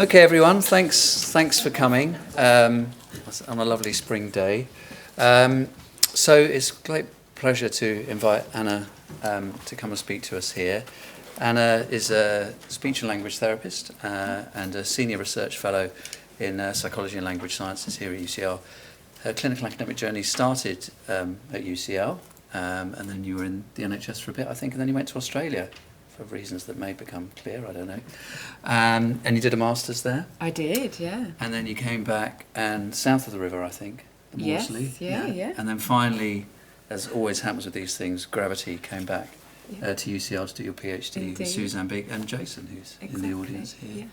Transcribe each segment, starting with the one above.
Okay, everyone, thanks for coming on a lovely spring day. So it's a great pleasure to invite Anna to come and speak to us here. Anna is a speech and language therapist and a senior research fellow in psychology and language sciences here at UCL. Her clinical academic journey started at UCL, and then you were in the NHS for a bit, I think, and then you went to Australia for reasons that may become clear, I don't know. And you did a master's there? I did, yeah. And then you came back and south of the river, I think, the Morsley. Yes, yeah. And then finally, as always happens with these things, gravity came back to UCL to do your PhD. Indeed. With Suzanne Big and Jason, who's in the audience here. Yeah.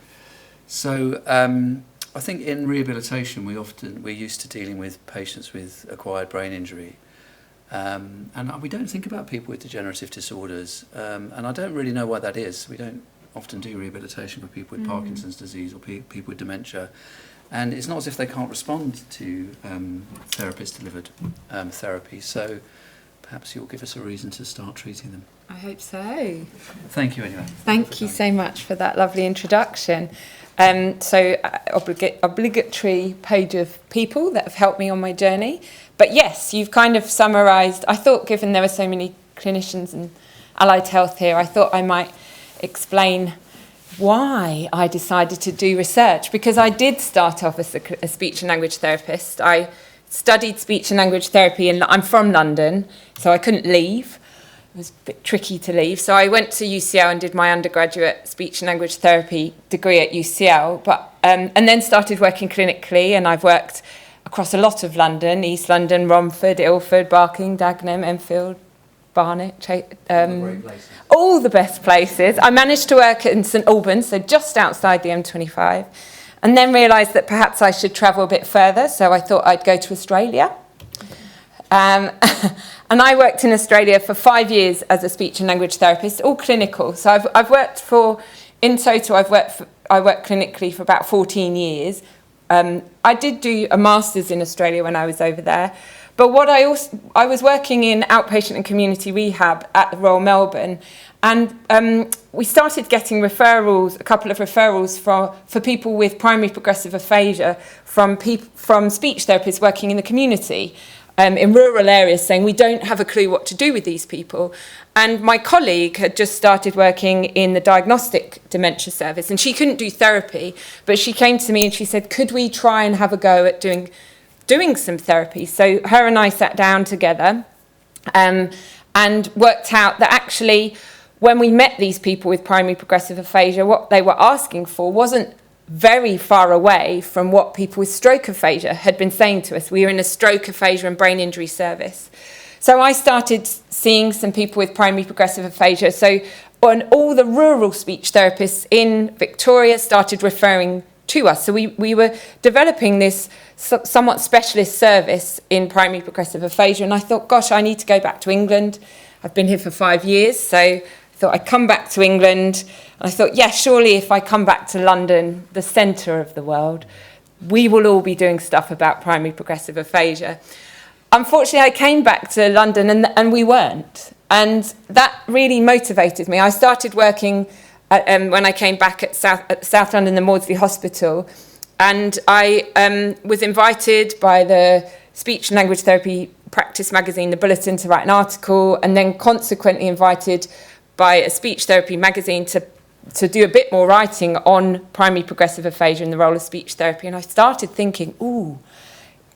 So I think in rehabilitation we're used to dealing with patients with acquired brain injury. And we don't think about people with degenerative disorders, and I don't really know why that is. We don't often do rehabilitation for people with Parkinson's disease or people with dementia, and it's not as if they can't respond to therapist-delivered therapy, so perhaps you'll give us a reason to start treating them. I hope so. Thank you anyway. Thank you so much for that lovely introduction. Obligatory page of people that have helped me on my journey. But yes, you've kind of summarised. I thought, given there were so many clinicians and allied health here, I thought I might explain why I decided to do research, because I did start off as a speech and language therapist. I studied speech and language therapy, and I'm from London, so I couldn't leave. It was a bit tricky to leave. So I went to UCL and did my undergraduate speech and language therapy degree at UCL, and then started working clinically, and I've worked across a lot of London: East London, Romford, Ilford, Barking, Dagenham, Enfield, Barnet, all the best places. I managed to work in St Albans, so just outside the M25, and then realised that perhaps I should travel a bit further, so I thought I'd go to Australia. And I worked in Australia for 5 years as a speech and language therapist, all clinical. So I've worked in total, I worked clinically for about 14 years. I did do a master's in Australia when I was over there, but I was working in outpatient and community rehab at the Royal Melbourne, and we started getting a couple of referrals for people with primary progressive aphasia from speech therapists working in the community. In rural areas, saying we don't have a clue what to do with these people. And my colleague had just started working in the diagnostic dementia service, and she couldn't do therapy, but she came to me and she said, could we try and have a go at doing some therapy? So her and I sat down together and worked out that actually when we met these people with primary progressive aphasia, what they were asking for wasn't very far away from what people with stroke aphasia had been saying to us. We were in a stroke aphasia and brain injury service. So I started seeing some people with primary progressive aphasia. So all the rural speech therapists in Victoria started referring to us. So we were developing this somewhat specialist service in primary progressive aphasia. And I thought, gosh, I need to go back to England. I've been here for 5 years, so I thought I'd come back to England. And I thought, yeah, surely if I come back to London, the centre of the world, we will all be doing stuff about primary progressive aphasia. Unfortunately, I came back to London and we weren't. And that really motivated me. I started working when I came back at South London, the Maudsley Hospital. And I was invited by the Speech and Language Therapy Practice magazine, the Bulletin, to write an article, and then consequently invited by a speech therapy magazine to do a bit more writing on primary progressive aphasia and the role of speech therapy. And I started thinking,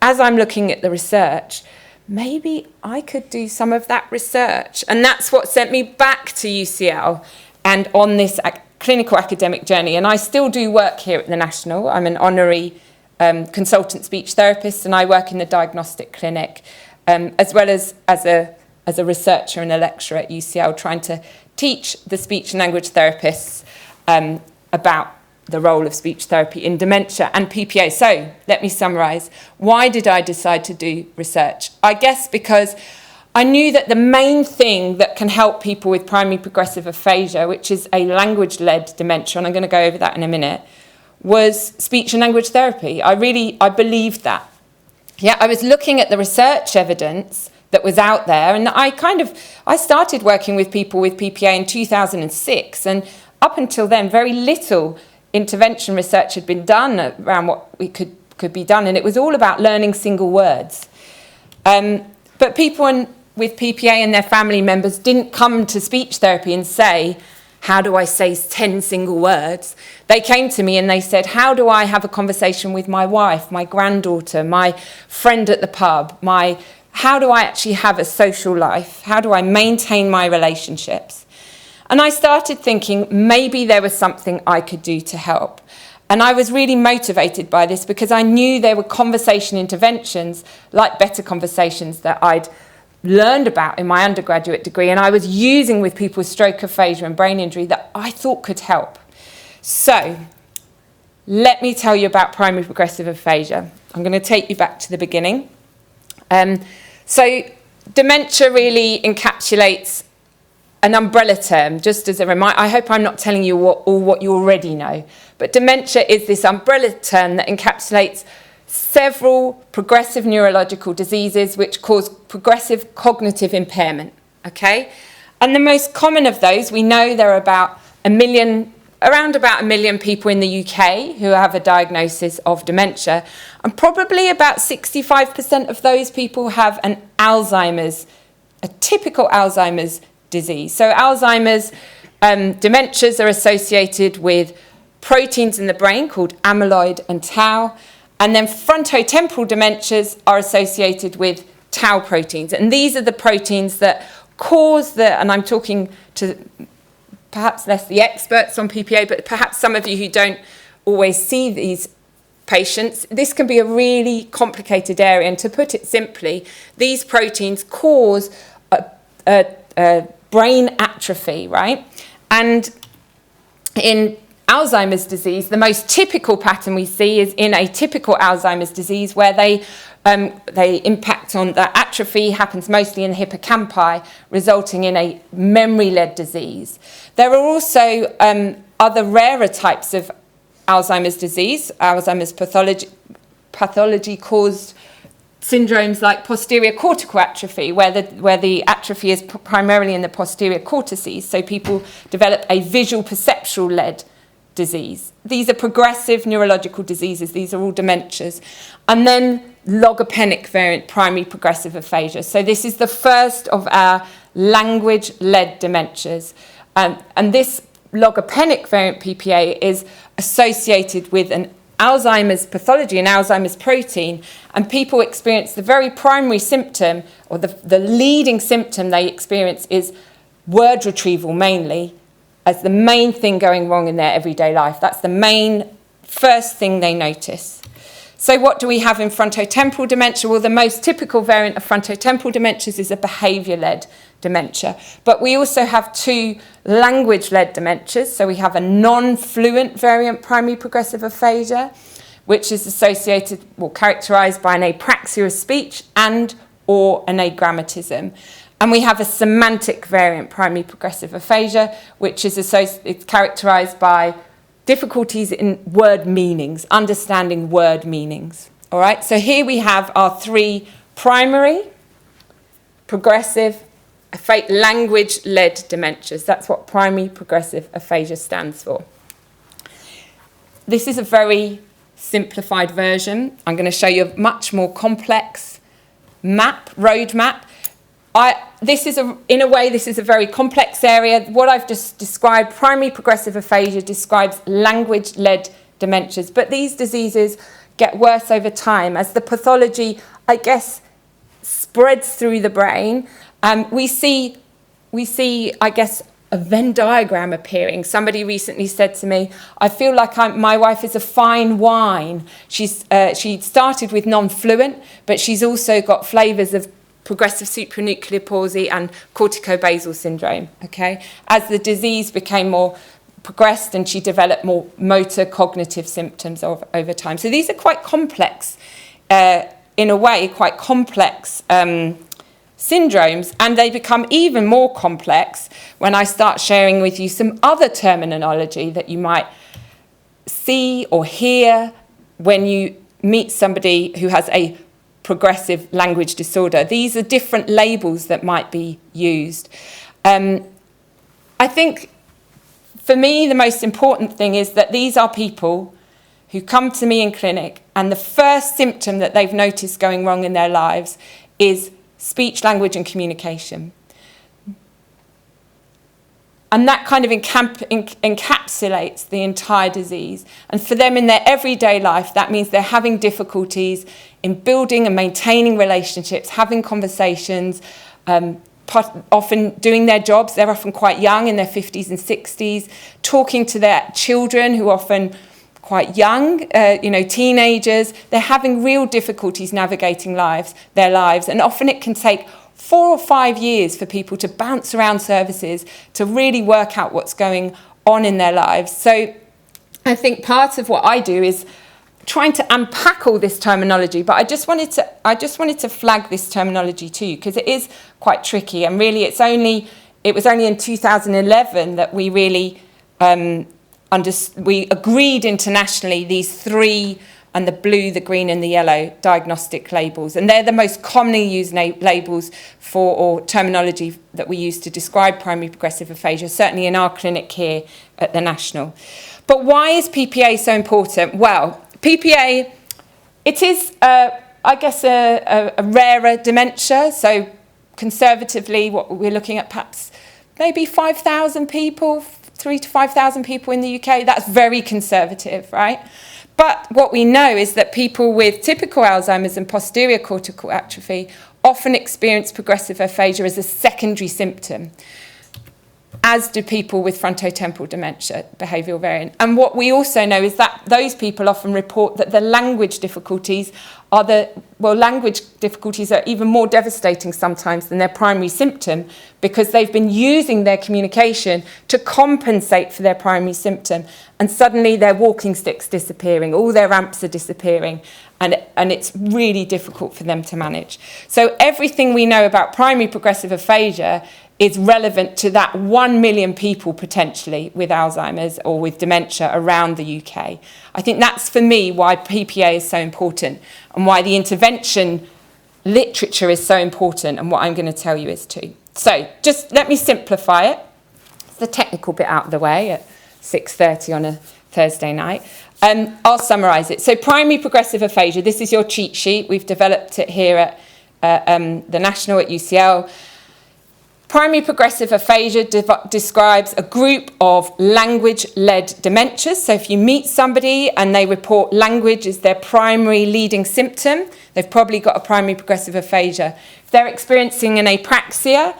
as I'm looking at the research, maybe I could do some of that research. And that's what sent me back to UCL and on this clinical academic journey. And I still do work here at the National. I'm an honorary consultant speech therapist, and I work in the diagnostic clinic, as well as a researcher and a lecturer at UCL, trying to teach the speech and language therapists about the role of speech therapy in dementia and PPA. So let me summarise. Why did I decide to do research? I guess because I knew that the main thing that can help people with primary progressive aphasia, which is a language-led dementia, and I'm going to go over that in a minute, was speech and language therapy. I believed that. Yeah, I was looking at the research evidence that was out there, and I started working with people with PPA in 2006, and up until then, very little intervention research had been done around what we could be done, and it was all about learning single words. But people with PPA and their family members didn't come to speech therapy and say, how do I say 10 single words? They came to me and they said, how do I have a conversation with my wife, my granddaughter, my friend at the pub? How do I actually have a social life? How do I maintain my relationships? And I started thinking maybe there was something I could do to help. And I was really motivated by this because I knew there were conversation interventions, like Better Conversations, that I'd learned about in my undergraduate degree, and I was using with people with stroke, aphasia and brain injury that I thought could help. So let me tell you about primary progressive aphasia. I'm going to take you back to the beginning. So dementia really encapsulates an umbrella term, just as a reminder. I hope I'm not telling you all what you already know, but dementia is this umbrella term that encapsulates several progressive neurological diseases which cause progressive cognitive impairment, okay? And the most common of those, we know there are around about a million people in the UK who have a diagnosis of dementia, and probably about 65% of those people have a typical Alzheimer's disease. So Alzheimer's dementias are associated with proteins in the brain called amyloid and tau, and then frontotemporal dementias are associated with tau proteins. And these are the proteins that cause and I'm talking to perhaps less the experts on PPA, but perhaps some of you who don't always see these patients, this can be a really complicated area. And to put it simply, these proteins cause a brain atrophy, right? And in Alzheimer's disease, the most typical pattern we see is in a typical Alzheimer's disease where they impact on the atrophy happens mostly in the hippocampi, resulting in a memory-led disease. There are also other rarer types of Alzheimer's disease. Alzheimer's pathology caused syndromes like posterior cortical atrophy, where the atrophy is primarily in the posterior cortices, so people develop a visual perceptual-led disease. These are progressive neurological diseases. These are all dementias. And then logopenic variant primary progressive aphasia. So this is the first of our language-led dementias. And this logopenic variant PPA is associated with an Alzheimer's pathology, an Alzheimer's protein, and people experience the very primary symptom, or the leading symptom they experience is word retrieval mainly, as the main thing going wrong in their everyday life. That's the first thing they notice. So what do we have in frontotemporal dementia? Well, the most typical variant of frontotemporal dementias is a behaviour-led dementia. But we also have two language-led dementias. So we have a non-fluent variant primary progressive aphasia, which is associated or characterised by an apraxia of speech and or an agrammatism. And we have a semantic variant primary progressive aphasia, which is characterised by difficulties in word meanings, understanding word meanings. All right, so here we have our three primary, progressive, language-led dementias. That's what primary progressive aphasia stands for. This is a very simplified version. I'm going to show you a much more complex road map. This is a very complex area. What I've just described, primary progressive aphasia, describes language-led dementias. But these diseases get worse over time as the pathology, I guess, spreads through the brain. We see, I guess, a Venn diagram appearing. Somebody recently said to me, I feel like my wife is a fine wine. She started with non-fluent, but she's also got flavours of progressive supranuclear palsy and corticobasal syndrome, okay? As the disease became more progressed and she developed more motor cognitive symptoms over time. So these are quite complex, in a way, quite complex syndromes, and they become even more complex when I start sharing with you some other terminology that you might see or hear when you meet somebody who has a progressive language disorder. These are different labels that might be used. I think for me, the most important thing is that these are people who come to me in clinic, and the first symptom that they've noticed going wrong in their lives is speech, language, and communication. And that kind of encapsulates the entire disease. And for them in their everyday life, that means they're having difficulties in building and maintaining relationships, having conversations, often doing their jobs. They're often quite young, in their 50s and 60s, talking to their children who are often quite young, teenagers. They're having real difficulties navigating their lives. And often it can take 4 or 5 years for people to bounce around services to really work out what's going on in their lives. So I think part of what I do is trying to unpack all this terminology, but I just wanted to flag this terminology to you because it is quite tricky, and really it was only in 2011 that we really we agreed internationally these 3, and the blue, the green and the yellow diagnostic labels. And they're the most commonly used labels or terminology that we use to describe primary progressive aphasia, certainly in our clinic here at the National. But why is PPA so important? Well, PPA, it is, I guess, a rarer dementia. So conservatively, what we're looking at perhaps maybe 5,000 people, 3,000 to 5,000 people in the UK. That's very conservative, right? But what we know is that people with typical Alzheimer's and posterior cortical atrophy often experience progressive aphasia as a secondary symptom, as do people with frontotemporal dementia, behavioural variant. And what we also know is that those people often report that the language difficulties language difficulties are even more devastating sometimes than their primary symptom, because they've been using their communication to compensate for their primary symptom, and suddenly their walking stick's disappearing, all their ramps are disappearing, and it's really difficult for them to manage. So everything we know about primary progressive aphasia is relevant to that 1 million people potentially with Alzheimer's or with dementia around the UK. I think that's, for me, why PPA is so important, and why the intervention literature is so important, and what I'm going to tell you is too. So just let me simplify it. It's the technical bit out of the way at 6:30 on a Thursday night. I'll summarise it. So primary progressive aphasia, this is your cheat sheet. We've developed it here at the National at UCL. Primary progressive aphasia describes a group of language-led dementias. So if you meet somebody and they report language as their primary leading symptom, they've probably got a primary progressive aphasia. If they're experiencing an apraxia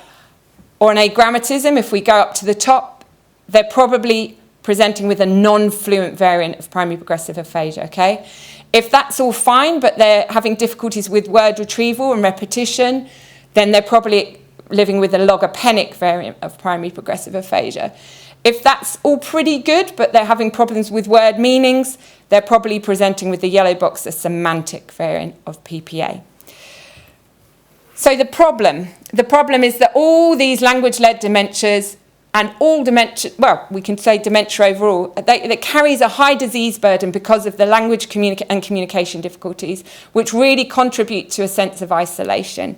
or an agrammatism, if we go up to the top, they're probably presenting with a non-fluent variant of primary progressive aphasia, okay? If that's all fine, but they're having difficulties with word retrieval and repetition, then they're probably living with a logopenic variant of primary progressive aphasia. If that's all pretty good, but they're having problems with word meanings, they're probably presenting with the yellow box, a semantic variant of PPA. So the problem is that all these language-led dementias and all dementia, well, we can say dementia overall, that carries a high disease burden because of the language and communication difficulties, which really contribute to a sense of isolation.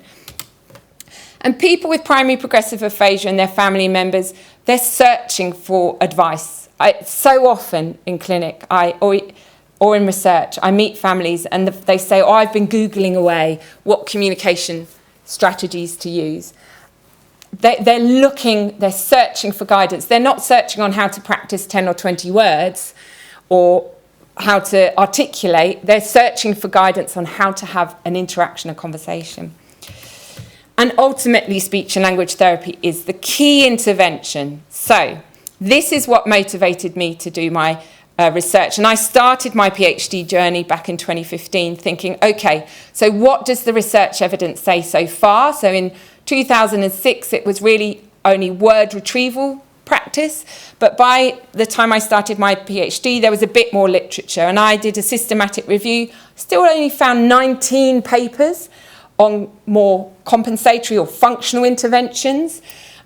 And people with primary progressive aphasia and their family members, they're searching for advice. So often in clinic or in research, I meet families and they say, oh, I've been Googling away what communication strategies to use. They're searching for guidance. They're not searching on how to practice 10 or 20 words or how to articulate. They're searching for guidance on how to have an interaction, a conversation. And ultimately, speech and language therapy is the key intervention. So this is what motivated me to do my research. And I started my PhD journey back in 2015 thinking, okay, so what does the research evidence say so far? So in 2006, it was really only word retrieval practice. But by the time I started my PhD, there was a bit more literature. And I did a systematic review, still only found 19 papers on more compensatory or functional interventions.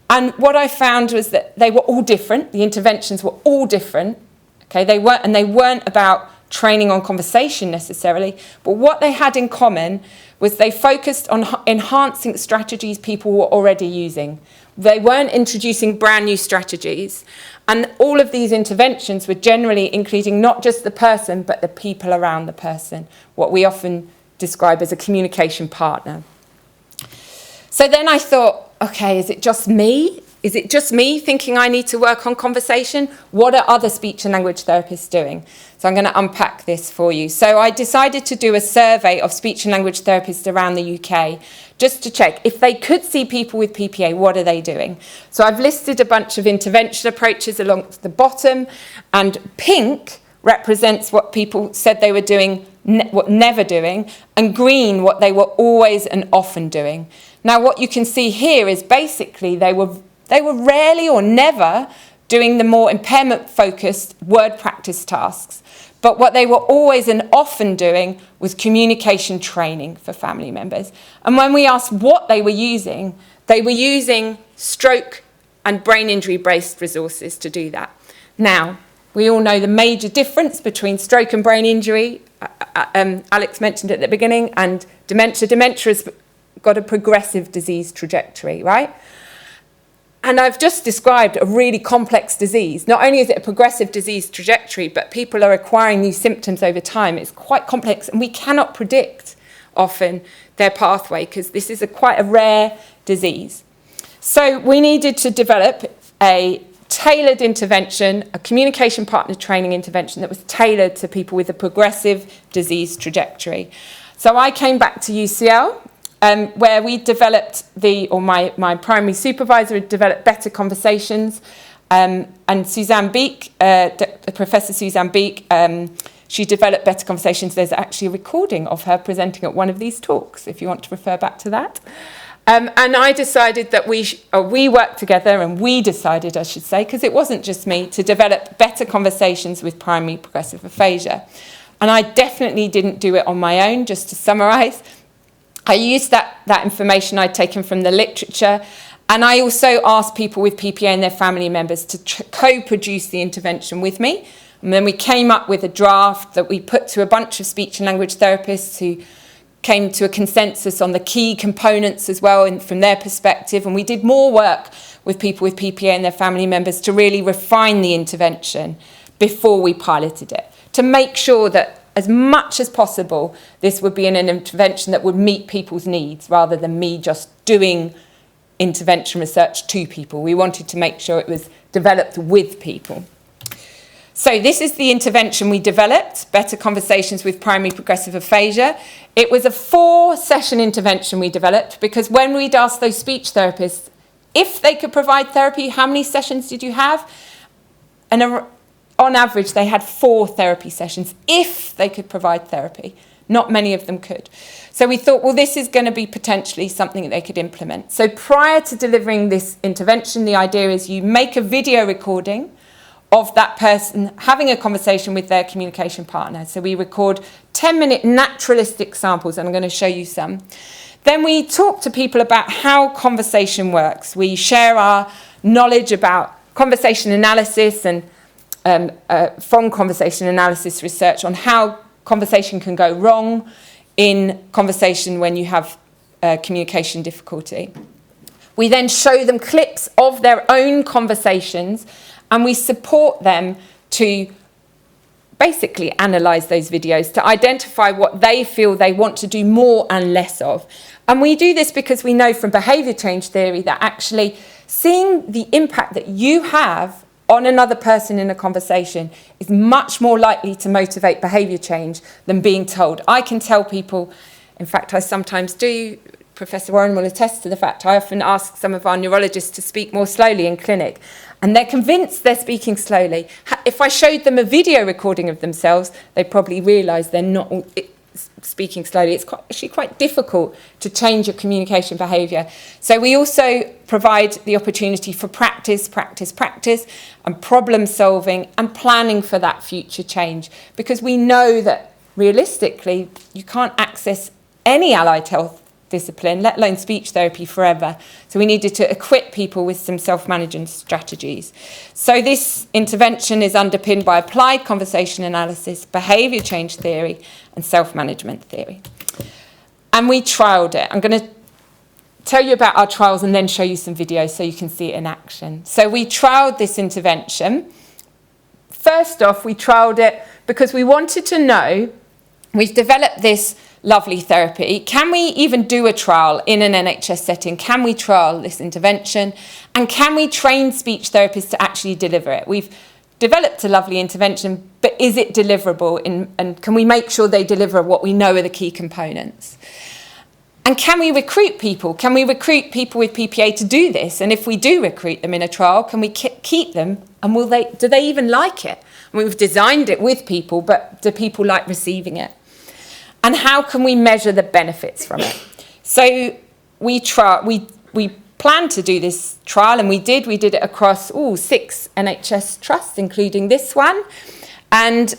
And what I found was that they were all different. The interventions were all different. Okay, they weren't about training on conversation necessarily, but what they had in common was they focused on enhancing strategies people were already using. They weren't introducing brand new strategies. And all of these interventions were generally including not just the person, but the people around the person, what we often describe as a communication partner. So then I thought, okay, is it just me? Is it just me thinking I need to work on conversation? What are other speech and language therapists doing? So I'm going to unpack this for you. So I decided to do a survey of speech and language therapists around the UK just to check if they could see people with PPA, what are they doing? So I've listed a bunch of intervention approaches along the bottom, and pink represents what people said they were doing, what never doing, and green what they were always and often doing. Now what you can see here is basically they were rarely or never doing the more impairment-focused word practice tasks. But what they were always and often doing was communication training for family members. And when we asked what they were using stroke and brain injury-based resources to do that. Now, we all know the major difference between stroke and brain injury. Alex mentioned it at the beginning, and dementia. Dementia has got a progressive disease trajectory, right? And I've just described a really complex disease. Not only is it a progressive disease trajectory, but people are acquiring new symptoms over time. It's quite complex, and we cannot predict often their pathway because this is quite a rare disease. So we needed to develop a tailored intervention, a communication partner training intervention that was tailored to people with a progressive disease trajectory. So I came back to UCL, where we developed my primary supervisor had developed Better Conversations, and Suzanne Beek, Professor Suzanne Beek, she developed Better Conversations. There's actually a recording of her presenting at one of these talks, if you want to refer back to that. And I decided that we worked together, and we decided, I should say, because it wasn't just me, to develop Better Conversations with Primary Progressive Aphasia. And I definitely didn't do it on my own, just to summarise. I used that information I'd taken from the literature, and I also asked people with PPA and their family members to co-produce the intervention with me. And then we came up with a draft that we put to a bunch of speech and language therapists who came to a consensus on the key components as well and from their perspective. And we did more work with people with PPA and their family members to really refine the intervention before we piloted it, to make sure that as much as possible, this would be an intervention that would meet people's needs rather than me just doing intervention research to people. We wanted to make sure it was developed with people. So this is the intervention we developed, Better Conversations with Primary Progressive Aphasia. It was a 4-session intervention we developed because when we'd asked those speech therapists if they could provide therapy, how many sessions did you have? And on average, they had 4 therapy sessions if they could provide therapy. Not many of them could. So we thought, well, this is going to be potentially something that they could implement. So prior to delivering this intervention, the idea is you make a video recording of that person having a conversation with their communication partner. So we record 10-minute naturalistic samples, and I'm going to show you some. Then we talk to people about how conversation works. We share our knowledge about conversation analysis and from conversation analysis research on how conversation can go wrong in conversation when you have communication difficulty. We then show them clips of their own conversations, and we support them to basically analyse those videos, to identify what they feel they want to do more and less of. And we do this because we know from behaviour change theory that actually seeing the impact that you have on another person in a conversation is much more likely to motivate behaviour change than being told. I can tell people, in fact I sometimes do, Professor Warren will attest to the fact I often ask some of our neurologists to speak more slowly in clinic, and they're convinced they're speaking slowly. If I showed them a video recording of themselves, they'd probably realise they're not speaking slowly. It's actually quite difficult to change your communication behaviour. So we also provide the opportunity for practice, and problem solving and planning for that future change, because we know that realistically you can't access any allied health discipline, let alone speech therapy forever. So we needed to equip people with some self-management strategies. So this intervention is underpinned by applied conversation analysis, behaviour change theory, and self-management theory. And we trialled it. I'm going to tell you about our trials and then show you some videos so you can see it in action. So we trialled this intervention. First off, we trialled it because we wanted to know, we've developed this lovely therapy. Can we even do a trial in an NHS setting? Can we trial this intervention? And can we train speech therapists to actually deliver it? We've developed a lovely intervention, but is it deliverable? And can we make sure they deliver what we know are the key components? And can we recruit people? Can we recruit people with PPA to do this? And if we do recruit them in a trial, can we keep them? And do they even like it? I mean, we've designed it with people, but do people like receiving it? And how can we measure the benefits from it? So we planned to do this trial, and we did. We did it across 6 NHS trusts, including this one. And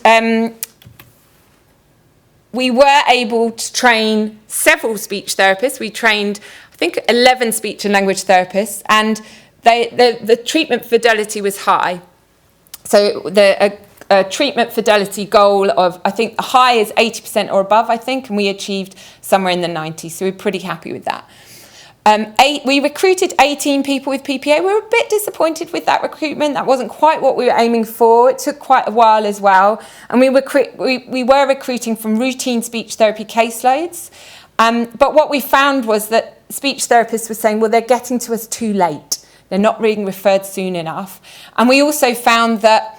we were able to train several speech therapists. We trained, I think, 11 speech and language therapists, and the treatment fidelity was high. So a treatment fidelity goal of, I think, high is 80% or above, I think, and we achieved somewhere in the 90s, so we're pretty happy with that. We recruited 18 people with PPA. We were a bit disappointed with that recruitment. That wasn't quite what we were aiming for. It took quite a while as well. And we were recruiting from routine speech therapy caseloads. But what we found was that speech therapists were saying, well, they're getting to us too late. They're not being referred soon enough. And we also found that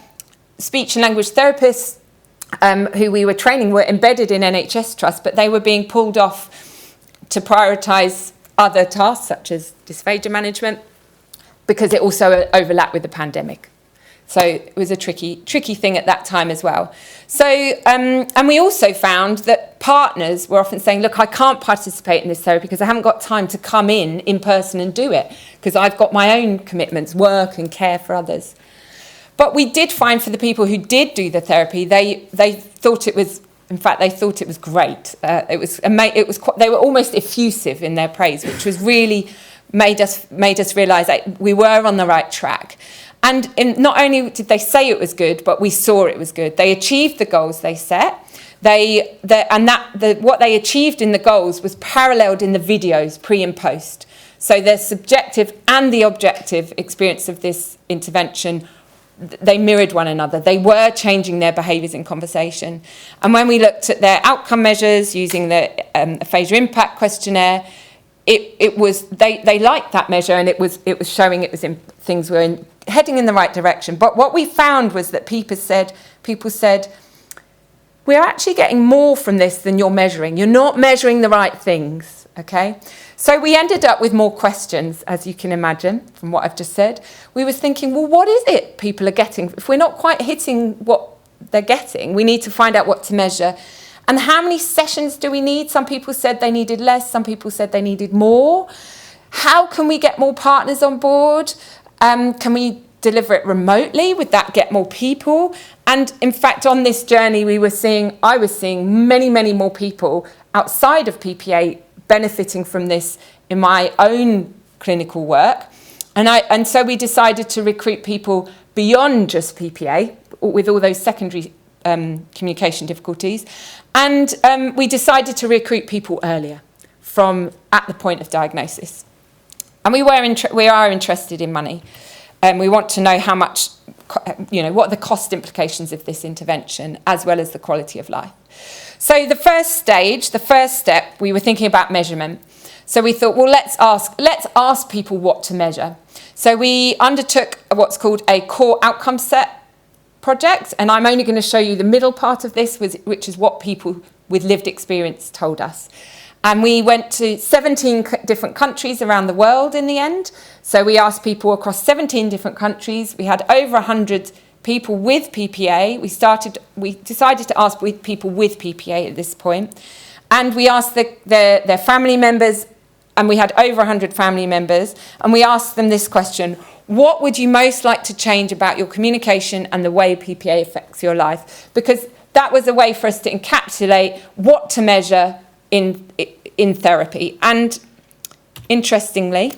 speech and language therapists who we were training were embedded in NHS trusts, but they were being pulled off to prioritise other tasks such as dysphagia management because it also overlapped with the pandemic. So it was a tricky thing at that time as well. So, and we also found that partners were often saying, look, I can't participate in this therapy because I haven't got time to come in person and do it because I've got my own commitments, work and care for others. But we did find for the people who did do the therapy, they thought it was, in fact, they thought it was great. They were almost effusive in their praise, which was really made us realise that we were on the right track. And not only did they say it was good, but we saw it was good. They achieved the goals they set. What they achieved in the goals was paralleled in the videos, pre and post. So their subjective and the objective experience of this intervention, they mirrored one another. They were changing their behaviours in conversation. And when we looked at their outcome measures using the aphasia impact questionnaire, they liked that measure, and it was showing things were heading in the right direction. But what we found was that people said, we're actually getting more from this than you're measuring. You're not measuring the right things, okay? So we ended up with more questions, as you can imagine, from what I've just said. We were thinking, well, what is it people are getting? If we're not quite hitting what they're getting, we need to find out what to measure. And how many sessions do we need? Some people said they needed less. Some people said they needed more. How can we get more partners on board? Can we deliver it remotely? Would that get more people? And in fact, on this journey, I was seeing many, many more people outside of PPA benefiting from this in my own clinical work. And so we decided to recruit people beyond just PPA with all those secondary communication difficulties. And we decided to recruit people earlier, from at the point of diagnosis. And we are interested in money. We want to know how much, what are the cost implications of this intervention, as well as the quality of life. So the first step, we were thinking about measurement. So we thought, well, let's ask people what to measure. So we undertook what's called a core outcome set project, and I'm only going to show you the middle part of this, which is what people with lived experience told us. And we went to 17 different countries around the world in the end. So we asked people across 17 different countries. We had over 100 people with PPA. We decided to ask people with PPA at this point. And we asked their family members, and we had over 100 family members. And we asked them this question: what would you most like to change about your communication and the way PPA affects your life? Because that was a way for us to encapsulate what to measure in therapy. And interestingly,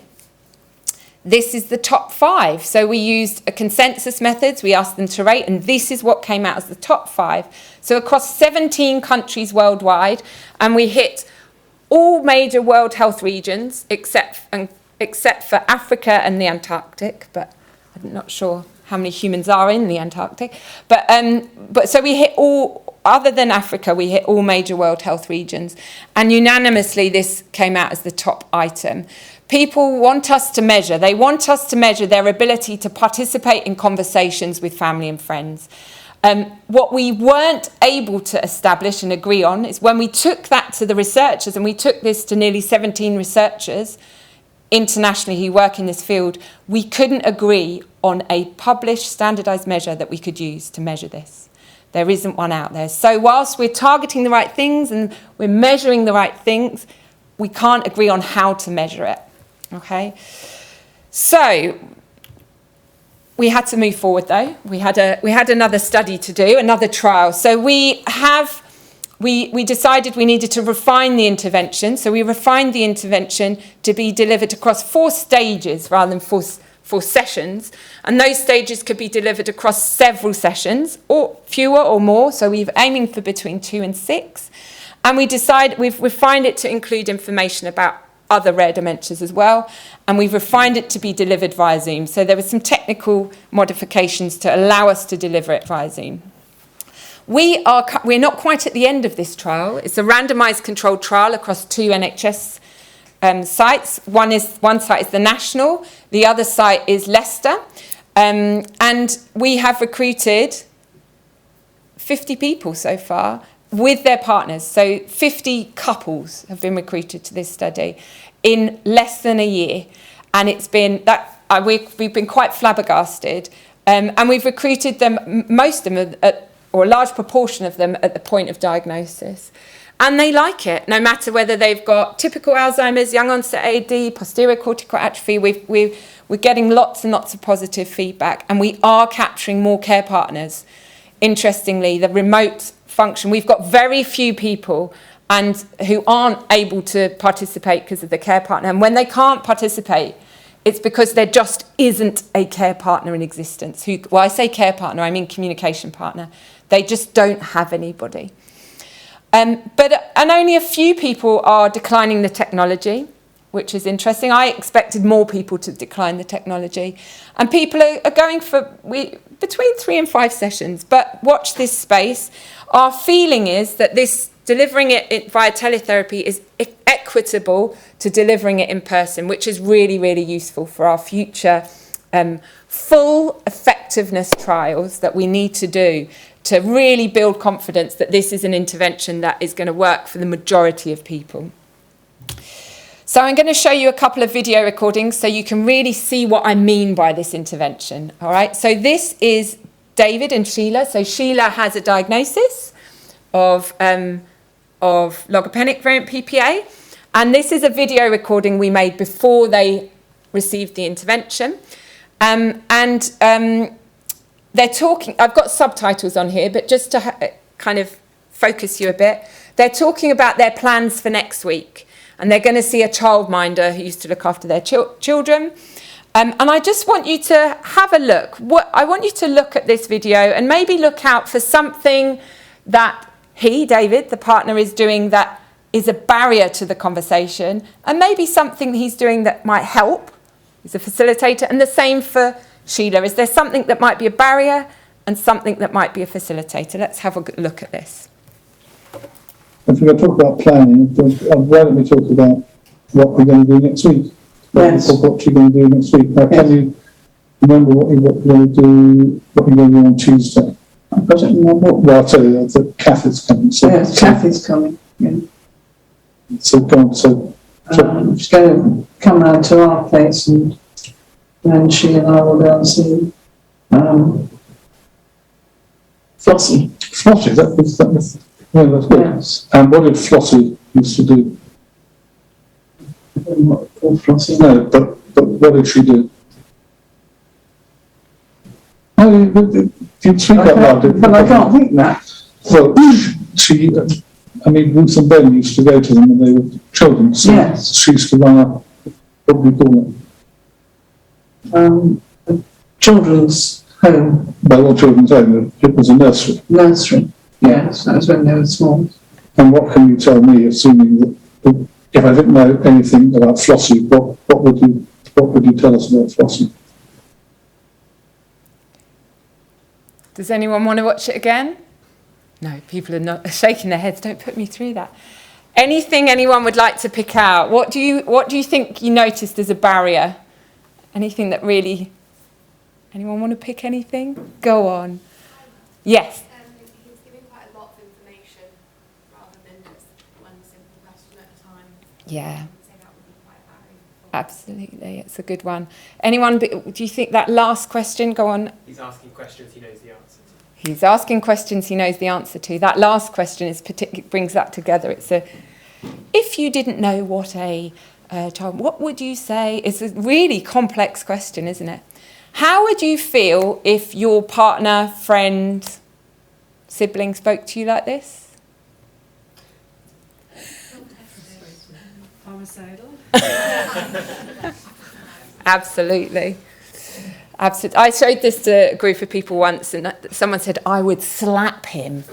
this is the top 5. So we used a consensus methods. We asked them to rate, and this is what came out as the top 5. So across 17 countries worldwide, and we hit all major World Health regions except for Africa and the Antarctic, but I'm not sure how many humans are in the Antarctic. But so we hit all, other than Africa, we hit all major World Health regions, and unanimously this came out as the top item. People want us to measure. They want us to measure their ability to participate in conversations with family and friends. What we weren't able to establish and agree on is when we took that to the researchers, and we took this to nearly 17 researchers internationally who work in this field, we couldn't agree on a published standardised measure that we could use to measure this. There isn't one out there. So whilst we're targeting the right things and we're measuring the right things, we can't agree on how to measure it. Okay, so we had to move forward though. We had another study to do, another trial. So we decided we needed to refine the intervention. So we refined the intervention to be delivered across 4 stages rather than 4 sessions. And those stages could be delivered across several sessions, or fewer or more. So we're aiming for between 2 and 6. And we've refined it to include information about other rare dementias as well, and we've refined it to be delivered via Zoom. So there were some technical modifications to allow us to deliver it via Zoom. We're not quite at the end of this trial. It's a randomised controlled trial across 2 NHS sites. One site is the National, the other site is Leicester, and we have recruited 50 people so far with their partners. So 50 couples have been recruited to this study in less than a year. And it's been that we've been quite flabbergasted. And we've recruited them, most of them, or a large proportion of them, at the point of diagnosis. And they like it, no matter whether they've got typical Alzheimer's, young onset AD, posterior cortical atrophy. We're getting lots and lots of positive feedback, and we are capturing more care partners. Interestingly, the remote function, we've got very few people who aren't able to participate because of the care partner. And when they can't participate, it's because there just isn't a care partner in existence. Well, I say care partner, I mean communication partner. They just don't have anybody. And only a few people are declining the technology, which is interesting. I expected more people to decline the technology. And people are going for between 3 and 5 sessions. But watch this space. Our feeling is that this delivering it via teletherapy is equitable to delivering it in person, which is really, really useful for our future full effectiveness trials that we need to do to really build confidence that this is an intervention that is going to work for the majority of people. So I'm going to show you a couple of video recordings so you can really see what I mean by this intervention. All right, so this is David and Sheila. So Sheila has a diagnosis of logopenic variant PPA, and this is a video recording we made before they received the intervention. They're talking, I've got subtitles on here, but just to kind of focus you a bit, they're talking about their plans for next week. And they're going to see a childminder who used to look after their children. And I just want you to have a look. I want you to look at this video and maybe look out for something that David, the partner, is doing that is a barrier to the conversation, and maybe something he's doing that might help. He's a facilitator. And the same for Sheila. Is there something that might be a barrier and something that might be a facilitator? Let's have a look at this. If we're going to talk about planning, why don't we talk about what we're going to do next week? Yes. What you're going to do next week. Now, can you remember what you're going to do on Tuesday? I've got it in my book. Well, I'll tell you that Kath is coming. So, yes, Kath is coming. Yeah. So go on. She's going to come round to our place, and then she and I will go and see Flossie. Flossie, that's good. Yes. And what did Flossie used to do? Flossie. No, but what did she do? No, you speak out loud. But I can't think that. Well, she I mean, Ruth and Ben used to go to them when they were children. So Yes. she used to run a, what do we call it? A children's home, Well, not children's home, it was a nursery. nursery. Yes, that was when they were small. And what can you tell me, assuming that if I didn't know anything about Flossie, what would you tell us about Flossie? Does anyone want to watch it again? No, people are not shaking their heads. Don't put me through that. Anything anyone would like to pick out? What do you think you noticed as a barrier? Anything that really... Anyone want to pick anything? Go on. Yes. He was giving quite a lot of information rather than just one simple question at a time. Yeah. So that would be quite a barrier. Absolutely, it's a good one. Anyone, do you think that last question, go on. He's asking questions he knows the answer to. He's asking questions he knows the answer to. That last question brings that together. It's if you didn't know what a child, what would you say? It's a really complex question, isn't it? How would you feel if your partner, friend, sibling spoke to you like this? Homicidal. Absolutely. Absolutely. I showed this to a group of people once and someone said, I would slap him.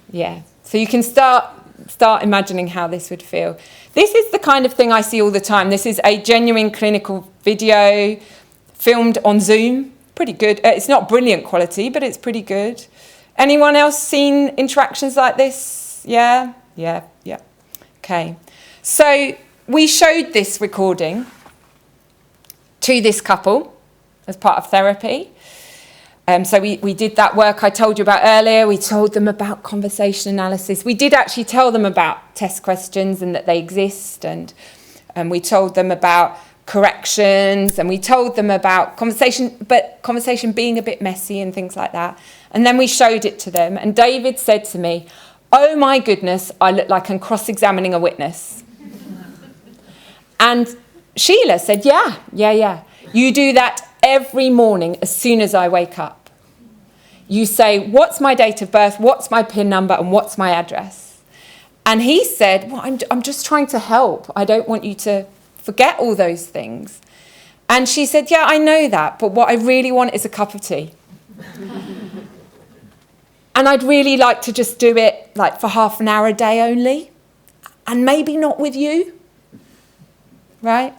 Yeah. So you can start imagining how this would feel. This is the kind of thing I see all the time. This is a genuine clinical video filmed on Zoom. Pretty good. It's not brilliant quality, but it's pretty good. Anyone else seen interactions like this? Yeah? Yeah. Okay. So we showed this recording to this couple as part of therapy. So we did that work I told you about earlier. We told them about conversation analysis. We did actually tell them about test questions and that they exist. And we told them about corrections. And we told them about conversation, but conversation being a bit messy and things like that. And then we showed it to them. And David said to me, oh my goodness, I look like I'm cross-examining a witness. And Sheila said, yeah. You do that every morning as soon as I wake up. You say, what's my date of birth, what's my PIN number, and what's my address? And he said, well, I'm just trying to help. I don't want you to forget all those things. And she said, yeah, I know that, but what I really want is a cup of tea. And I'd really like to just do it like for half an hour a day only, and maybe not with you. Right?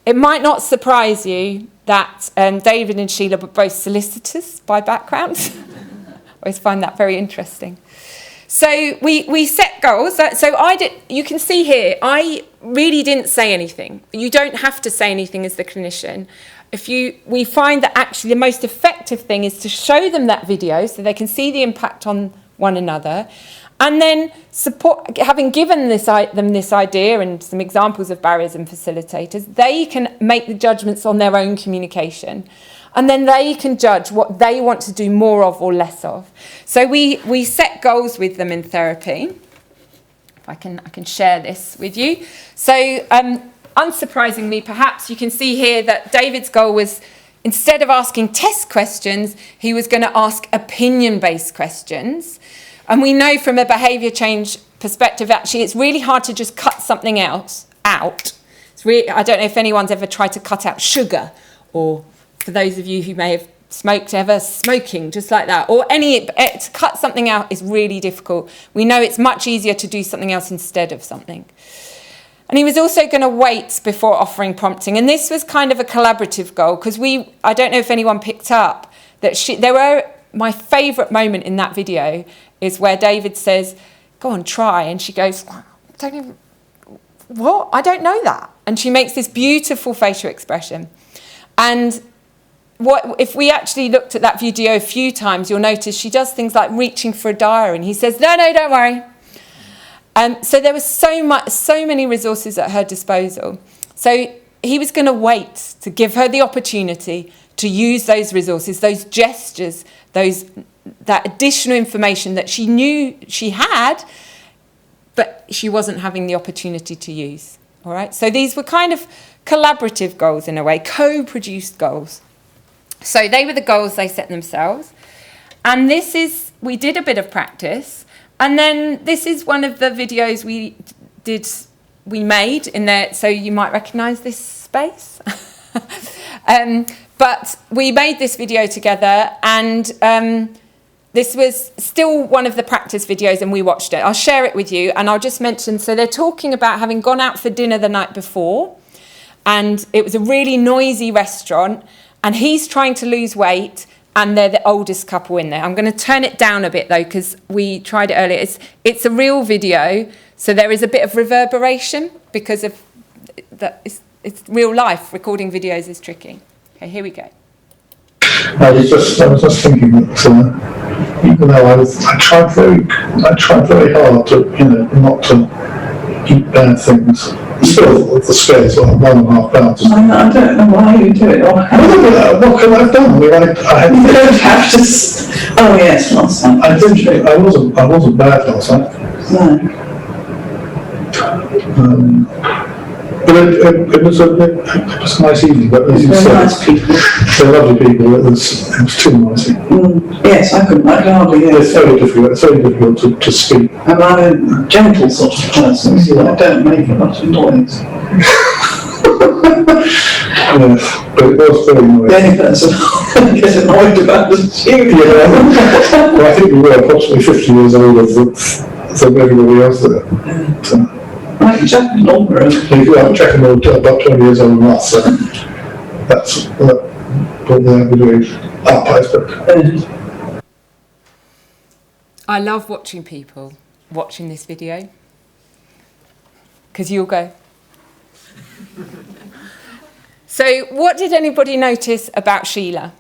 It might not surprise you that David and Sheila were both solicitors by background. I always find that very interesting. So we set goals. You can see here, I really didn't say anything. You don't have to say anything as the clinician. We find that actually the most effective thing is to show them that video so they can see the impact on one another. And then having given them this idea and some examples of barriers and facilitators, they can make the judgments on their own communication. And then they can judge what they want to do more of or less of. So we set goals with them in therapy. I can share this with you. So unsurprisingly, perhaps you can see here that David's goal was, instead of asking test questions, he was going to ask opinion-based questions. And we know from a behaviour change perspective, actually, it's really hard to just cut something else out. I don't know if anyone's ever tried to cut out sugar, or for those of you who may have smoked ever, smoking, just like that. Or to cut something out is really difficult. We know it's much easier to do something else instead of something. And he was also going to wait before offering prompting. And this was kind of a collaborative goal, because I don't know if anyone picked up that my favourite moment in that video is where David says, go on, try. And she goes, what? I don't know that. And she makes this beautiful facial expression. And if we actually looked at that video a few times, you'll notice she does things like reaching for a diary. And he says, no, don't worry. So there was so many resources at her disposal. So he was going to wait to give her the opportunity to use those resources, those gestures, that additional information that she knew she had, but she wasn't having the opportunity to use. All right. So these were kind of collaborative goals in a way, co-produced goals. So they were the goals they set themselves. And we did a bit of practice And then this is one of the videos we made in there, so you might recognise this space. But we made this video together, and this was still one of the practice videos, and we watched it. I'll share it with you, and I'll just mention, so they're talking about having gone out for dinner the night before, and it was a really noisy restaurant, and he's trying to lose weight, and they're the oldest couple in there. I'm going to turn it down a bit, though, because we tried it earlier. It's a real video, so there is a bit of reverberation because of that. It's real life. Recording videos is tricky. Okay, here we go. I was just thinking that even though I tried very hard to, not to eat bad things. Still, the scale's like 1.5 pounds. I don't know why you do it. What could I have done? I had. You don't have to. Oh yes, last time. I wasn't bad last night. No. But it was a nice evening. But as you They're said, nice people. they're lovely people. It was too noisy. Yes, I could hardly hear. It's very difficult. It's very difficult to speak. And I'm a gentle sort of person, so I don't make a lot of noise. Yes, but it was very noisy. The only person I get annoyed about is you. Yeah, well, I think we were approximately 50 years older than everybody else there. So, Like Jack and Volkmer. I'm checking about 20 years older than us, so that's what they're doing. I love watching people watching this video, because you'll go. So what did anybody notice about Sheila?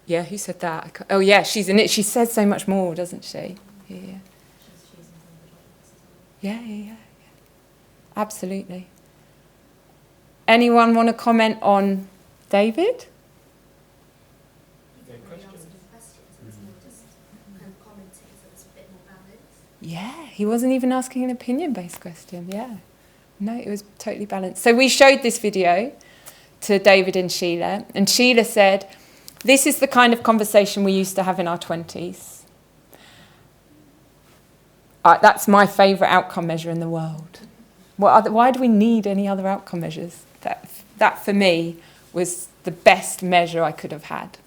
Yeah, who said that? Oh yeah, she says so much more, doesn't she? Yeah. Absolutely. Anyone want to comment on David? Yeah, he wasn't even asking an opinion-based question, yeah. No, it was totally balanced. So we showed this video to David and Sheila said, this is the kind of conversation we used to have in our 20s. That's my favourite outcome measure in the world. Why do we need any other outcome measures? That for me was the best measure I could have had.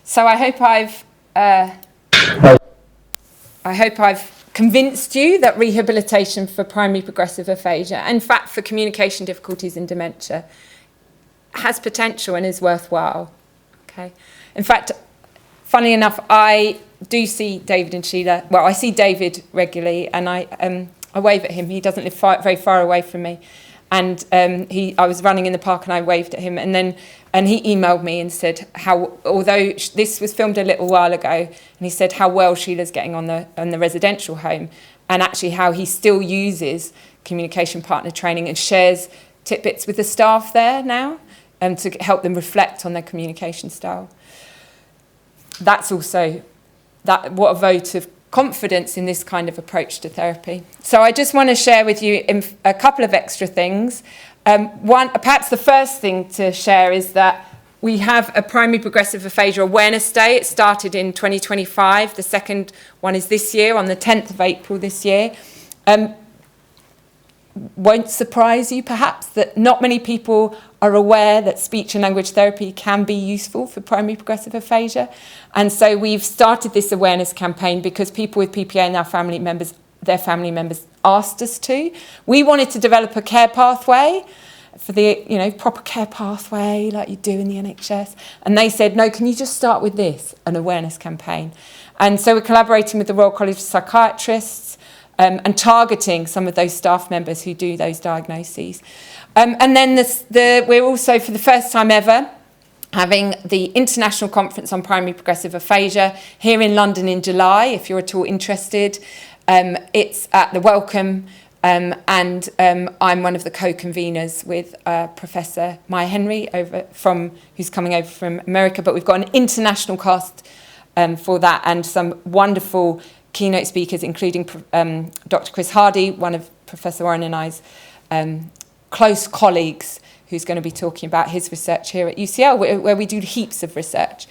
So I hope I've convinced you that rehabilitation for primary progressive aphasia, in fact for communication difficulties in dementia, has potential and is worthwhile. Okay. In fact, funnily enough, I do see David and Sheila. Well, I see David regularly, and I wave at him. He doesn't live very far away from me, and I was running in the park and I waved at him, and he emailed me and said although this was filmed a little while ago, and he said how well Sheila's getting on the residential home, and actually how he still uses communication partner training and shares tidbits with the staff there now. To help them reflect on their communication style. That's also what a vote of confidence in this kind of approach to therapy. So I just want to share with you a couple of extra things. Perhaps the first thing to share is that we have a Primary Progressive Aphasia Awareness Day. It started in 2025. The second one is this year, on the 10th of April this year. Won't surprise you, perhaps, that not many people are aware that speech and language therapy can be useful for primary progressive aphasia. And so we've started this awareness campaign because people with PPA and their family members asked us to. We wanted to develop a care pathway for the proper care pathway like you do in the NHS. And they said, no, can you just start with this, an awareness campaign? And so we're collaborating with the Royal College of Psychiatrists, and targeting some of those staff members who do those diagnoses. And then we're also, for the first time ever, having the International Conference on Primary Progressive Aphasia here in London in July, if you're at all interested. It's at the Welcome, and I'm one of the co-conveners with Professor Maya Henry, who's coming over from America, but we've got an international cast for that, and some wonderful keynote speakers, including Dr. Chris Hardy, one of Professor Warren and I's close colleagues, who's going to be talking about his research here at UCL, where we do heaps of research.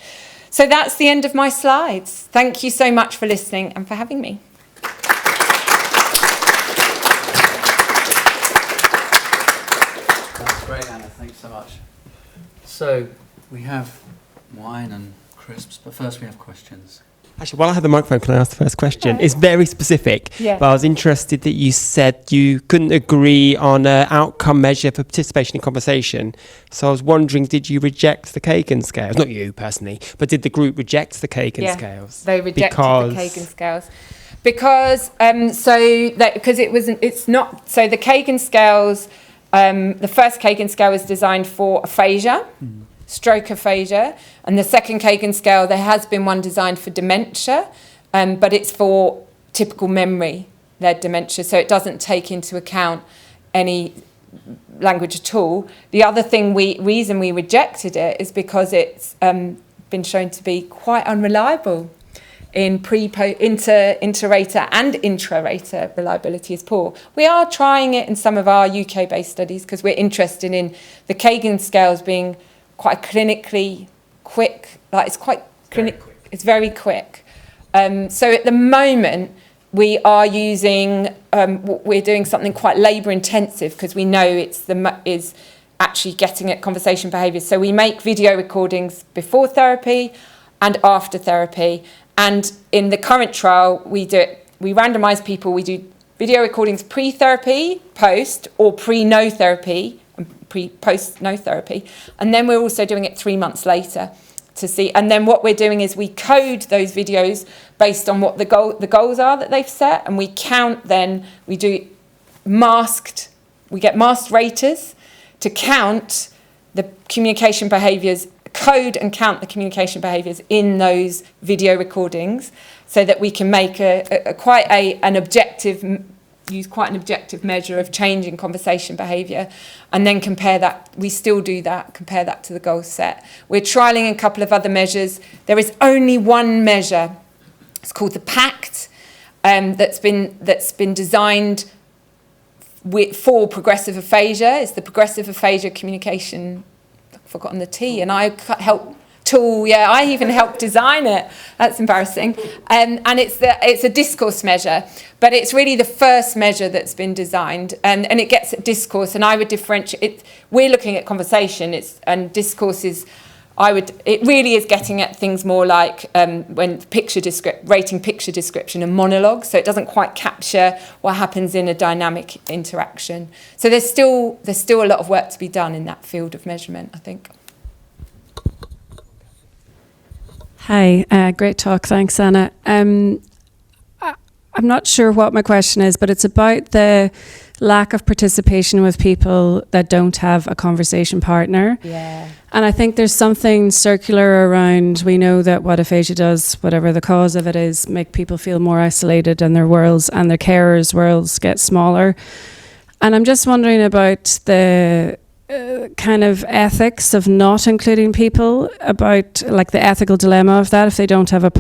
So that's the end of my slides. Thank you so much for listening and for having me. That's great, Anna. Thanks so much. So we have wine and crisps, but first we have questions. Actually, while I have the microphone, can I ask the first question? It's very specific, Yeah. but I was interested that you said you couldn't agree on an outcome measure for participation in conversation. So I was wondering, did you reject the Kagan scales? Not you personally, but did the group reject the Kagan scales? They rejected the Kagan scales because it's not. So the Kagan scales, the first Kagan scale was designed for aphasia. Stroke aphasia, and the second Kagan scale, there has been one designed for dementia, but it's for typical memory-led dementia, so it doesn't take into account any language at all. The other reason we rejected it is because it's been shown to be quite unreliable in inter-rater and intra-rater reliability is poor. We are trying it in some of our UK-based studies because we're interested in the Kagan scales being quite clinically quick, like it's quite it's very quick. So at the moment we are using we're doing something quite labour intensive because we know is actually getting at conversation behaviours. So we make video recordings before therapy and after therapy, and in the current trial we randomise people. We do video recordings pre-therapy, post, or pre-no therapy, post no therapy, and then we're also doing it 3 months later to see. And then what we're doing is we code those videos based on what the goals are that they've set, and we count. Then we do we get masked raters to count the communication behaviours, code and count the communication behaviours in those video recordings, so that we can make use quite an objective measure of change in conversation behaviour, and then compare that to the goal set. We're trialling a couple of other measures. There is only one measure, it's called the PACT, that's been designed for progressive aphasia. It's the Progressive Aphasia Communication, I've forgotten the T, and I helped tool, I even helped design it. That's embarrassing. And it's a discourse measure, but it's really the first measure that's been designed, and it gets at discourse. And I would differentiate. We're looking at conversation. And discourse is, it really is getting at things more like when rating picture description and monologue. So it doesn't quite capture what happens in a dynamic interaction. So there's still a lot of work to be done in that field of measurement, I think. Hi, great talk. Thanks, Anna. I'm not sure what my question is, but it's about the lack of participation with people that don't have a conversation partner. Yeah. And I think there's something circular around, we know that what aphasia does, whatever the cause of it is, make people feel more isolated, and their worlds and their carers' worlds get smaller. And I'm just wondering about the kind of ethics of not including people, about like the ethical dilemma of that if they don't have a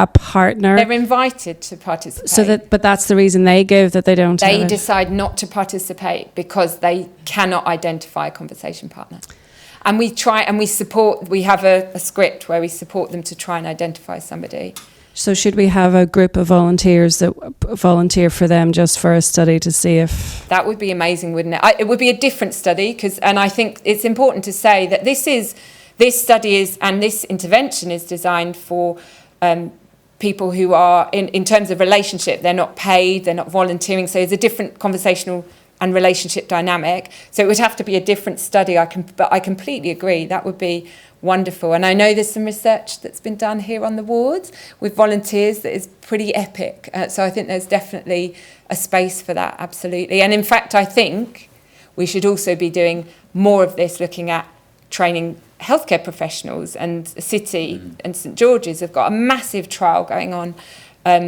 partner. They're invited to participate. But that's the reason they give, that they don't. They decide not to participate because they cannot identify a conversation partner. And we try and we support. We have a script where we support them to try and identify somebody. So should we have a group of volunteers that volunteer for them just for a study to see if... That would be amazing, wouldn't it? It would be a different study, and I think it's important to say that this study is, and this intervention is designed for people who are, in terms of relationship, they're not paid, they're not volunteering, so there's a different conversational and relationship dynamic. So it would have to be a different study, but I completely agree, that would be wonderful. And I know there's some research that's been done here on the wards with volunteers that is pretty epic. So I think there's definitely a space for that, absolutely. And in fact, I think we should also be doing more of this, looking at training healthcare professionals. And City and St George's have got a massive trial going on,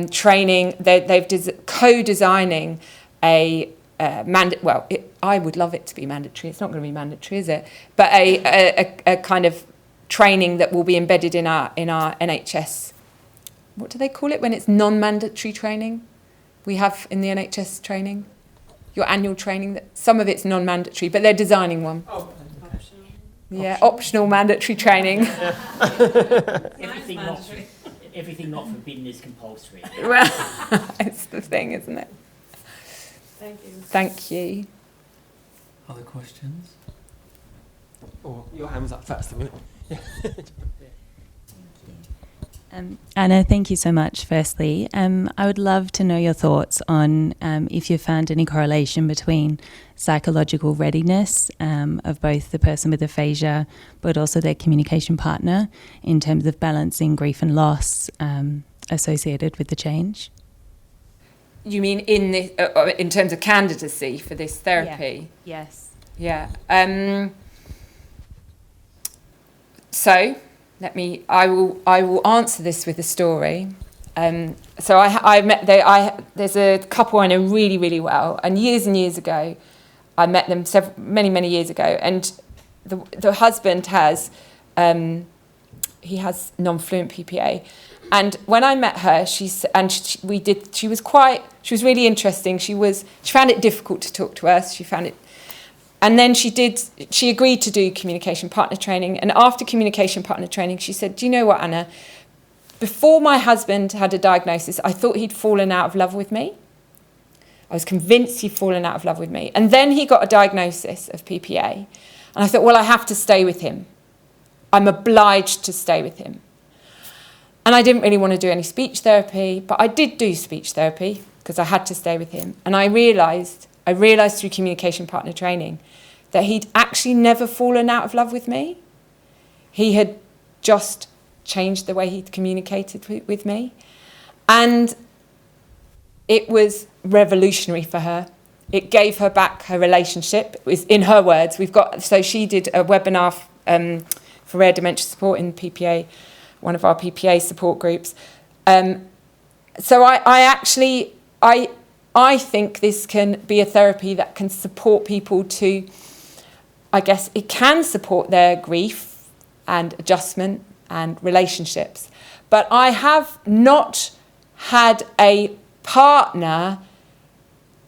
training. They've co-designing I would love it to be mandatory. It's not going to be mandatory, is it? But a kind of training that will be embedded in our NHS. What do they call it when it's non-mandatory training? We have in the NHS training, your annual training. That some of it's non-mandatory, but they're designing one. Yeah, optional mandatory training. Everything not forbidden is compulsory. Well, it's the thing, isn't it? Thank you. Thank you. Other questions? Or your hand was up first. A minute. Anna, thank you so much, firstly. I would love to know your thoughts on if you found any correlation between psychological readiness of both the person with aphasia but also their communication partner in terms of balancing grief and loss associated with the change. You mean in terms of candidacy for this therapy? Yeah. Yes. Yeah. So I will answer this with a story. So I met there's a couple I know really, really well, and years ago, I met them many years ago, and the husband has he has non-fluent PPA, and when I met her, she was really interesting. She found it difficult to talk to us. And then she agreed to do communication partner training. And after communication partner training, she said, do you know what, Anna? Before my husband had a diagnosis, I thought he'd fallen out of love with me. I was convinced he'd fallen out of love with me. And then he got a diagnosis of PPA. And I thought, well, I have to stay with him. I'm obliged to stay with him. And I didn't really want to do any speech therapy, but I did do speech therapy because I had to stay with him. And I realised through communication partner training that he'd actually never fallen out of love with me. He had just changed the way he'd communicated with me. And it was revolutionary for her. It gave her back her relationship. It was, in her words, so she did a webinar for rare dementia support in PPA, one of our PPA support groups. So I think this can be a therapy that can support people to, I guess it can support their grief and adjustment and relationships. But I have not had a partner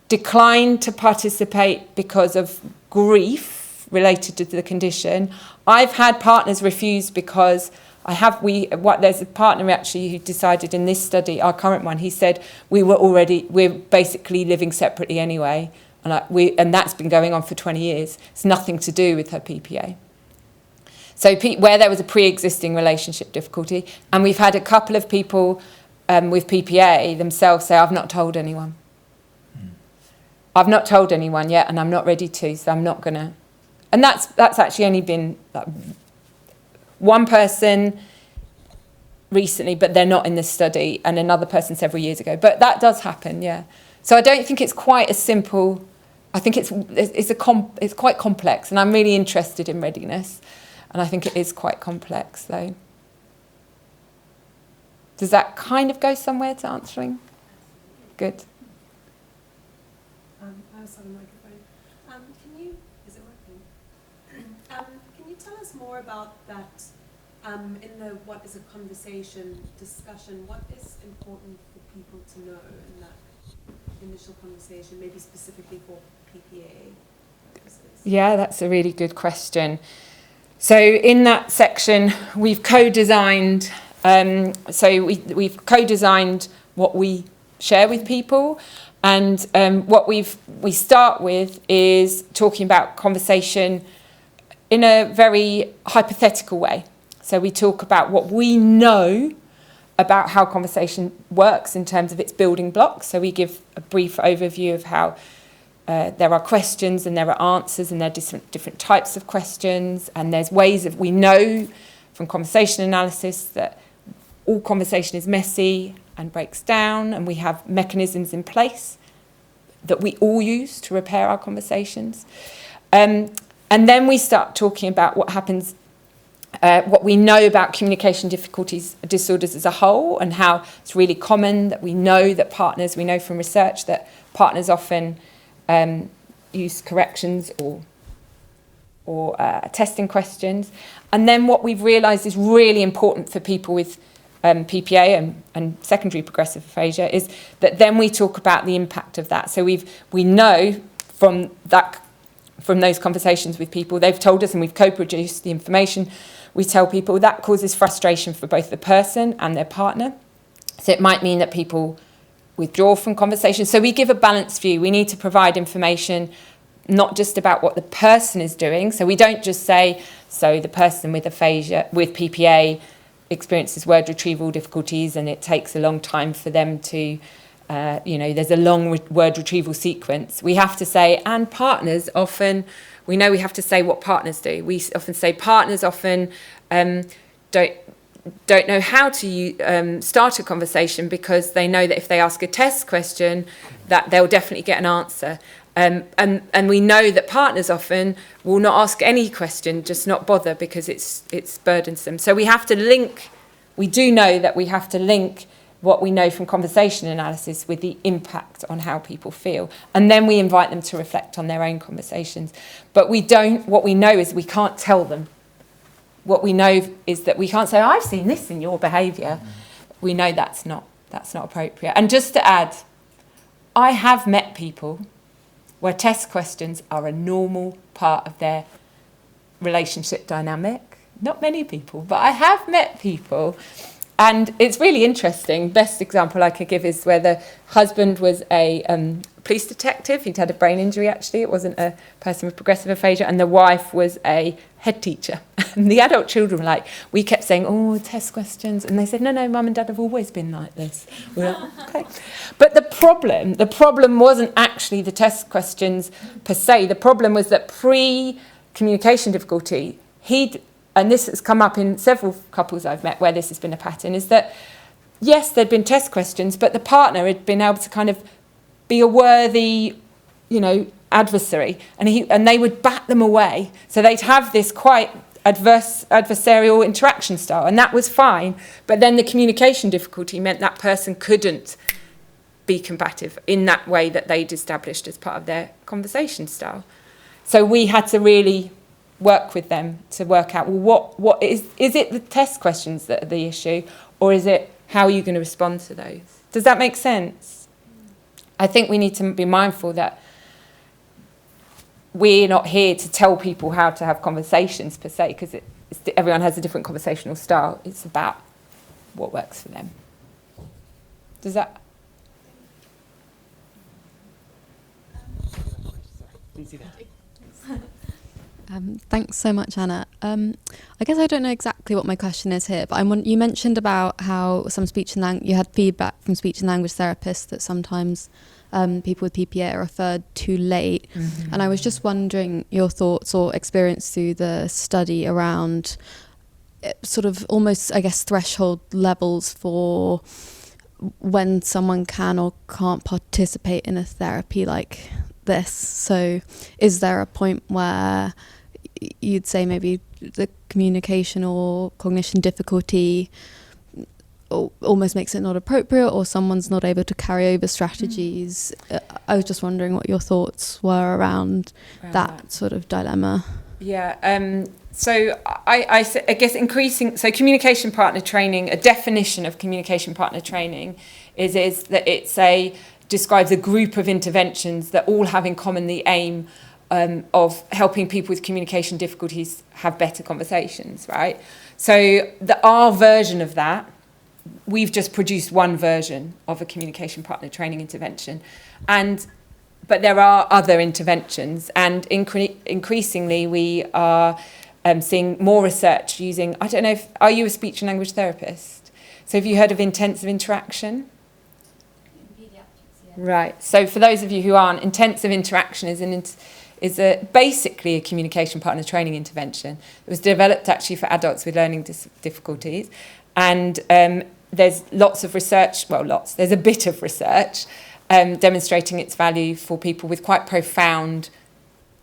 decline to participate because of grief related to the condition. I've had partners refuse because there's a partner actually who decided in this study, our current one, he said we're basically living separately anyway, and that's been going on for 20 years. It's nothing to do with her PPA. So where there was a pre-existing relationship difficulty, and we've had a couple of people with PPA themselves say, I've not told anyone. I've not told anyone yet, and I'm not ready to, so I'm not going to. And that's actually only been one person recently, but they're not in this study, and another person several years ago. But that does happen, yeah. So I don't think it's quite as simple. I think it's quite complex, and I'm really interested in readiness, and I think it is quite complex, though. Does that kind of go somewhere to answering? Good. I also have a microphone. Is it working? Can you tell us more about that? In the what is a conversation discussion, what is important for people to know in that initial conversation, maybe specifically for PPA purposes? Yeah, that's a really good question. So in that section, we've co-designed. We've co-designed what we share with people, and what we start with is talking about conversation in a very hypothetical way. So we talk about what we know about how conversation works in terms of its building blocks. So we give a brief overview of how there are questions and there are answers, and there are different types of questions, and there's ways we know from conversation analysis that all conversation is messy and breaks down, and we have mechanisms in place that we all use to repair our conversations. And then we start talking about what happens, what we know about communication disorders as a whole, and how it's really common that we know from research that partners often use corrections or testing questions. And then what we've realised is really important for people with PPA and secondary progressive aphasia is that then we talk about the impact of that. So we know from from those conversations with people. They've told us, and we've co-produced the information. We tell people that causes frustration for both the person and their partner. So it might mean that people withdraw from conversations. So we give a balanced view. We need to provide information not just about what the person is doing. So we don't just say, so the person with aphasia, with PPA, experiences word retrieval difficulties, and it takes a long time for them to, there's a long word retrieval sequence. We have to say, and partners often, we know we have to say what partners do. We often say partners often don't know how to start a conversation because they know that if they ask a test question, that they'll definitely get an answer. And we know that partners often will not ask any question, just not bother because it's burdensome. So we have to link, we do know that we have to link what we know from conversation analysis with the impact on how people feel. And then we invite them to reflect on their own conversations. But what we know is we can't tell them. What we know is that we can't say, I've seen this in your behaviour. We know that's not appropriate. And just to add, I have met people where test questions are a normal part of their relationship dynamic. Not many people, but I have met people. And it's really interesting. Best example I could give is where the husband was a police detective. He'd had a brain injury, actually. It wasn't a person with progressive aphasia. And the wife was a head teacher. And the adult children were like, we kept saying, oh, test questions. And they said, no, mum and dad have always been like this. We're like, okay. But the problem wasn't actually the test questions per se. The problem was that pre-communication difficulty, and this has come up in several couples I've met where this has been a pattern, is that, yes, there'd been test questions, but the partner had been able to kind of be a worthy, adversary, and they would bat them away. So they'd have this quite adversarial interaction style, and that was fine. But then the communication difficulty meant that person couldn't be combative in that way that they'd established as part of their conversation style. So we had to really work with them to work out, well, what is it the test questions that are the issue, or is it how are you going to respond to those? Does that make sense? I think we need to be mindful that we're not here to tell people how to have conversations per se, because everyone has a different conversational style. It's about what works for them. Does that? Thanks so much, Anna. I guess I don't know exactly what my question is here, but you mentioned about how some you had feedback from speech and language therapists that sometimes people with PPA are referred too late. Mm-hmm. And I was just wondering your thoughts or experience through the study around sort of almost, I guess, threshold levels for when someone can or can't participate in a therapy like this. So is there a point where you'd say maybe the communication or cognition difficulty almost makes it not appropriate, or someone's not able to carry over strategies? I was just wondering what your thoughts were around that sort of dilemma. Yeah, so I guess communication partner training, a definition of communication partner training is that describes a group of interventions that all have in common the aim of helping people with communication difficulties have better conversations, right? So our version of that, we've just produced one version of a communication partner training intervention. But there are other interventions, and increasingly we are seeing more research using, I don't know, are you a speech and language therapist? So have you heard of intensive interaction? Right. So for those of you who aren't, intensive interaction is basically a communication partner training intervention. It was developed actually for adults with learning difficulties, and there's lots of research. There's a bit of research demonstrating its value for people with quite profound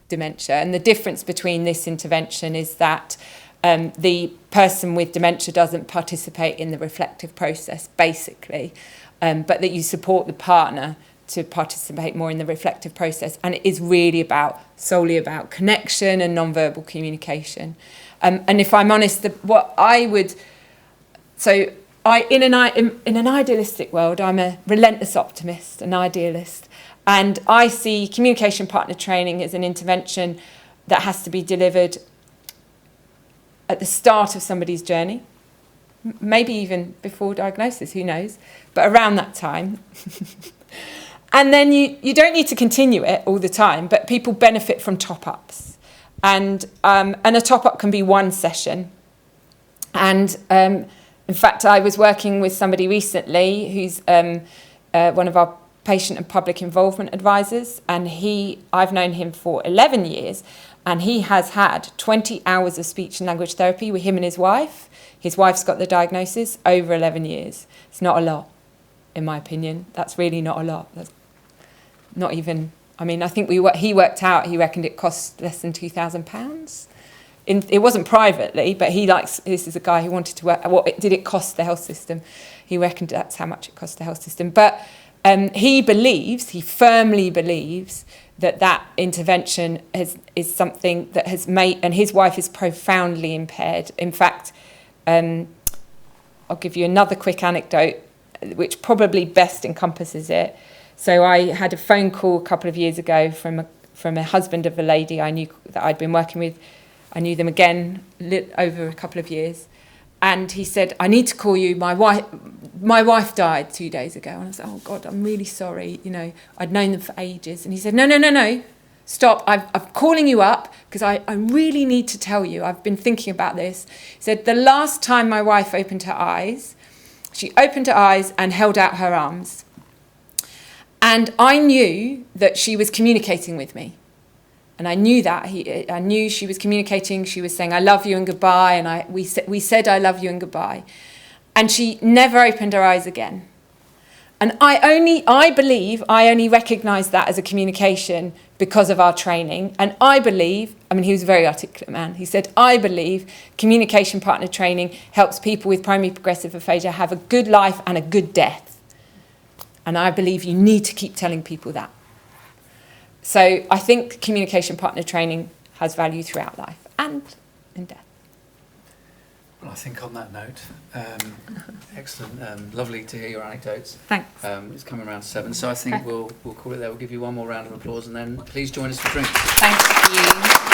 dementia. And the difference between this intervention is that the person with dementia doesn't participate in the reflective process, basically. But that you support the partner to participate more in the reflective process. And it is really solely about connection and non-verbal communication. And if I'm honest, in an idealistic world, I'm a relentless optimist, an idealist. And I see communication partner training as an intervention that has to be delivered at the start of somebody's journey, maybe even before diagnosis, who knows, but around that time. And then you don't need to continue it all the time, but people benefit from top-ups. And a top-up can be one session. And in fact, I was working with somebody recently who's one of our patient and public involvement advisors, and I've known him for 11 years, and he has had 20 hours of speech and language therapy with him and his wife. His wife's got the diagnosis over 11 years. It's not a lot, in my opinion. That's really not a lot. That's not even, I mean, I think he worked out, he reckoned it cost less than £2,000. It wasn't privately, but this is a guy who wanted to work, what did it cost the health system? He reckoned that's how much it cost the health system. But he firmly believes that intervention is something that has made, and his wife is profoundly impaired. In fact, I'll give you another quick anecdote, which probably best encompasses it. So I had a phone call a couple of years ago from a husband of a lady I knew that I'd been working with. I knew them again over a couple of years. And he said, I need to call you. My wife died 2 days ago. And I said, oh, God, I'm really sorry. You know, I'd known them for ages. And he said, no, stop. I'm calling you up because I really need to tell you. I've been thinking about this. He said, the last time my wife opened her eyes, she opened her eyes and held out her arms. And I knew that she was communicating with me. And I knew that. I knew she was communicating. She was saying, I love you and goodbye. And we said, I love you and goodbye. And she never opened her eyes again. And I believe I only recognised that as a communication because of our training. And I believe, I mean, he was a very articulate man. He said, I believe communication partner training helps people with primary progressive aphasia have a good life and a good death. And I believe you need to keep telling people that. So I think communication partner training has value throughout life and in death. Well, I think on that note, excellent, lovely to hear your anecdotes. Thanks. It's coming around 7, so I think we'll call it there. We'll give you one more round of applause, and then please join us for drinks. Thank you.